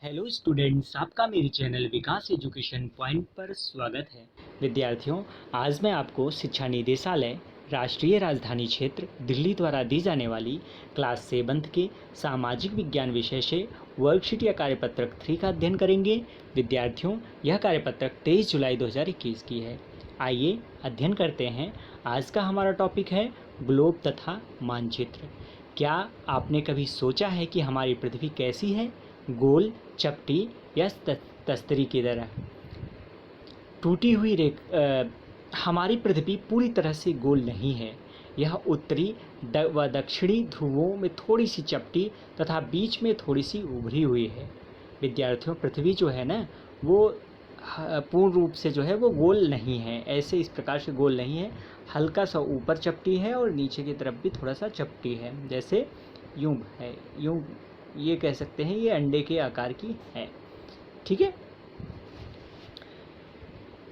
Hello students, आपका मेरे channel विकास education point पर स्वागत है। विद्यार्थियों, आज मैं आपको शिक्षा निदेशालय राष्ट्रीय राजधानी क्षेत्र दिल्ली द्वारा दी जाने वाली क्लास 7 के सामाजिक विज्ञान विषय से वर्कशीट या कार्यपत्रक 3 का अध्ययन करेंगे। विद्यार्थियों, यह कार्यपत्रक 23 जुलाई 2021 की है। आइए अध्ययन करते हैं। आज का हमारा टॉपिक है ग्लोब तथा मानचित्र। क्या आपने कभी सोचा है कि हमारी पृथ्वी कैसी है? गोल, चपटी या तस्तरी की तरह टूटी हुई हमारी पृथ्वी पूरी तरह से गोल नहीं है। यह उत्तरी व दक्षिणी ध्रुवों में थोड़ी सी चपटी तथा बीच में थोड़ी सी उभरी हुई है। विद्यार्थियों, पृथ्वी जो है ना, वो पूर्ण रूप से जो है वो गोल नहीं है। ऐसे इस प्रकार से गोल नहीं है, हल्का सा ऊपर चपटी है और नीचे की तरफ भी थोड़ा सा चपटी है। जैसे यूं है, यूं ये कह सकते हैं, ये अंडे के आकार की है। ठीक है।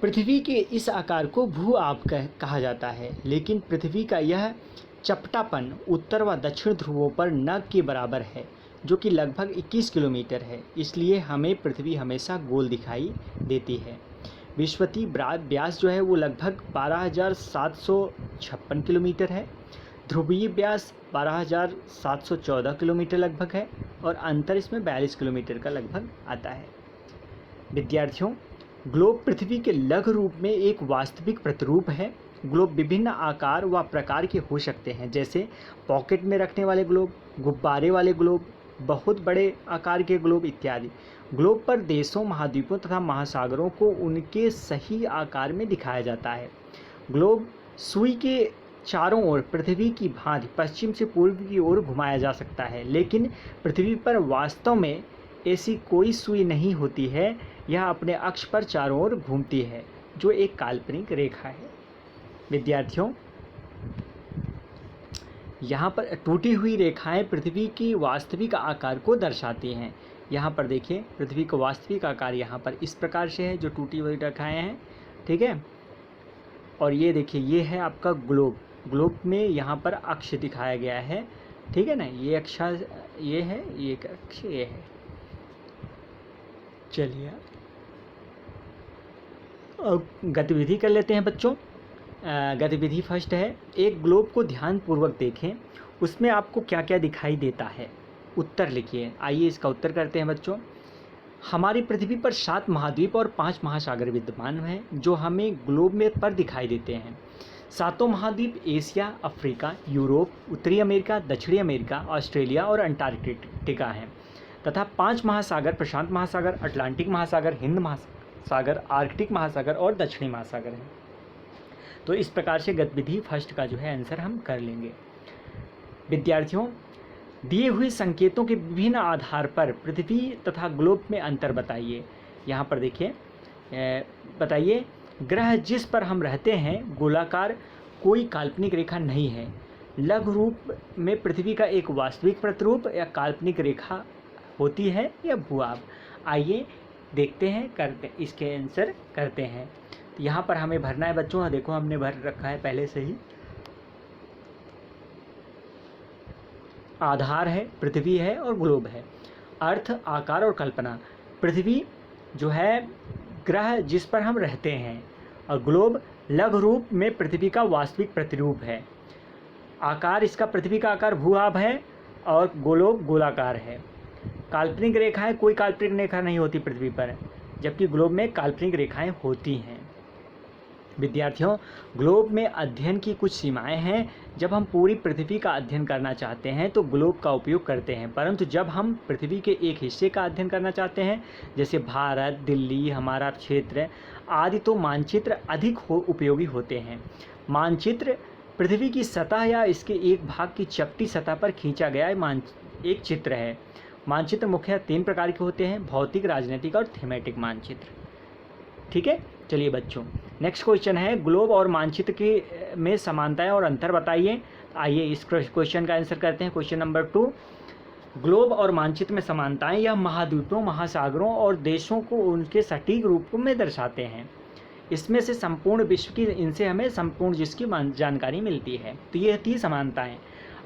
पृथ्वी के इस आकार को भू आप कहा जाता है, लेकिन पृथ्वी का यह चपटापन उत्तर व दक्षिण ध्रुवों पर नग के बराबर है, जो कि लगभग 21 किलोमीटर है। इसलिए हमें पृथ्वी हमेशा गोल दिखाई देती है। विषुवतीय व्यास जो है वो लगभग 12,756 किलोमीटर है। ध्रुवीय व्यास 12,714 किलोमीटर लगभग है और अंतर इसमें 42 किलोमीटर का लगभग आता है। विद्यार्थियों, ग्लोब पृथ्वी के लघु रूप में एक वास्तविक प्रतिरूप है। ग्लोब विभिन्न आकार व प्रकार के हो सकते हैं, जैसे पॉकेट में रखने वाले ग्लोब, गुब्बारे वाले ग्लोब, बहुत बड़े आकार के ग्लोब इत्यादि। ग्लोब पर देशों, महाद्वीपों तथा महासागरों को उनके सही आकार में दिखाया जाता है। ग्लोब सुई के चारों ओर पृथ्वी की भांति पश्चिम से पूर्व की ओर घुमाया जा सकता है, लेकिन पृथ्वी पर वास्तव में ऐसी कोई सुई नहीं होती है। यह अपने अक्ष पर चारों ओर घूमती है, जो एक काल्पनिक रेखा है। विद्यार्थियों, यहाँ पर टूटी हुई रेखाएं पृथ्वी की वास्तविक आकार को दर्शाती हैं। यहाँ पर देखिए, पृथ्वी का वास्तविक आकार यहाँ पर इस प्रकार से है, जो टूटी हुई रेखाएं हैं। ठीक है। और ये देखिए, ये है आपका ग्लोब। ग्लोब में यहाँ पर अक्ष दिखाया गया है। ठीक है ना, ये अक्ष ये है, ये अक्ष ये है। चलिए अब गतिविधि कर लेते हैं बच्चों। गतिविधि फर्स्ट है, एक ग्लोब को ध्यानपूर्वक देखें, उसमें आपको क्या क्या दिखाई देता है। उत्तर लिखिए। आइए इसका उत्तर करते हैं बच्चों। हमारी पृथ्वी पर 7 महाद्वीप और 5 महासागर विद्यमान हैं, जो हमें ग्लोब में पर दिखाई देते हैं। सातों महाद्वीप एशिया, अफ्रीका, यूरोप, उत्तरी अमेरिका, दक्षिणी अमेरिका, ऑस्ट्रेलिया और अंटार्कटिका हैं, तथा 5 महासागर प्रशांत महासागर, अटलांटिक महासागर, हिंद महासागर, आर्कटिक महासागर और दक्षिणी महासागर हैं। तो इस प्रकार से गतिविधि फर्स्ट का जो है आंसर हम कर लेंगे। विद्यार्थियों, दिए हुए संकेतों के विभिन्न आधार पर पृथ्वी तथा ग्लोब में अंतर बताइए। यहाँ पर देखिए, बताइए ग्रह जिस पर हम रहते हैं गोलाकार, कोई काल्पनिक रेखा नहीं है। लघु रूप में पृथ्वी का एक वास्तविक प्रतिरूप या काल्पनिक रेखा होती है या भूभाग। आइए देखते हैं, करते इसके आंसर करते हैं। तो यहाँ पर हमें भरना है बच्चों। देखो, हमने भर रखा है पहले से ही। आधार है, पृथ्वी है और ग्लोब है। अर्थ, आकार और कल्पना। पृथ्वी जो है ग्रह जिस पर हम रहते हैं, और ग्लोब लघु रूप में पृथ्वी का वास्तविक प्रतिरूप है। आकार, इसका पृथ्वी का आकार भूभाग है और ग्लोब गोलाकार है। काल्पनिक रेखाएं, कोई काल्पनिक रेखा नहीं होती पृथ्वी पर, जबकि ग्लोब में काल्पनिक रेखाएं होती हैं। विद्यार्थियों, ग्लोब में अध्ययन की कुछ सीमाएं हैं। जब हम पूरी पृथ्वी का अध्ययन करना चाहते हैं तो ग्लोब का उपयोग करते हैं, परंतु जब हम पृथ्वी के एक हिस्से का अध्ययन करना चाहते हैं, जैसे भारत, दिल्ली, हमारा क्षेत्र आदि, तो मानचित्र अधिक उपयोगी होते हैं। मानचित्र पृथ्वी की सतह या इसके एक भाग की चपटी सतह पर खींचा गया एक चित्र है। मानचित्र मुख्यतः 3 प्रकार के होते हैं: भौतिक, राजनीतिक और थीमेटिक मानचित्र। ठीक है। चलिए बच्चों, नेक्स्ट क्वेश्चन है, ग्लोब और मानचित्र के में समानताएं और अंतर बताइए। आइए इस क्वेश्चन का आंसर करते हैं। क्वेश्चन नंबर 2, ग्लोब और मानचित्र में समानताएं यह महाद्वीपों, महासागरों और देशों को उनके सटीक रूप में दर्शाते हैं। इसमें से संपूर्ण विश्व की, इनसे हमें संपूर्ण जिसकी जानकारी मिलती है। तो ये थी समानताएं।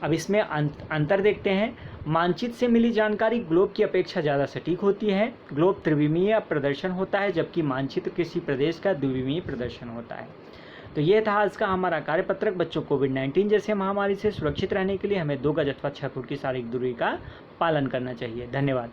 अब इसमें अंतर देखते हैं। मानचित्र से मिली जानकारी ग्लोब की अपेक्षा ज़्यादा सटीक होती है। ग्लोब त्रिविमीय प्रदर्शन होता है, जबकि मानचित्र किसी प्रदेश का द्विविमीय प्रदर्शन होता है। तो ये था आज का हमारा कार्यपत्रक। बच्चों, कोविड-19 जैसे महामारी से सुरक्षित रहने के लिए हमें 2 गज अथवा 6 फुट की शारीरिक दूरी का पालन करना चाहिए। धन्यवाद।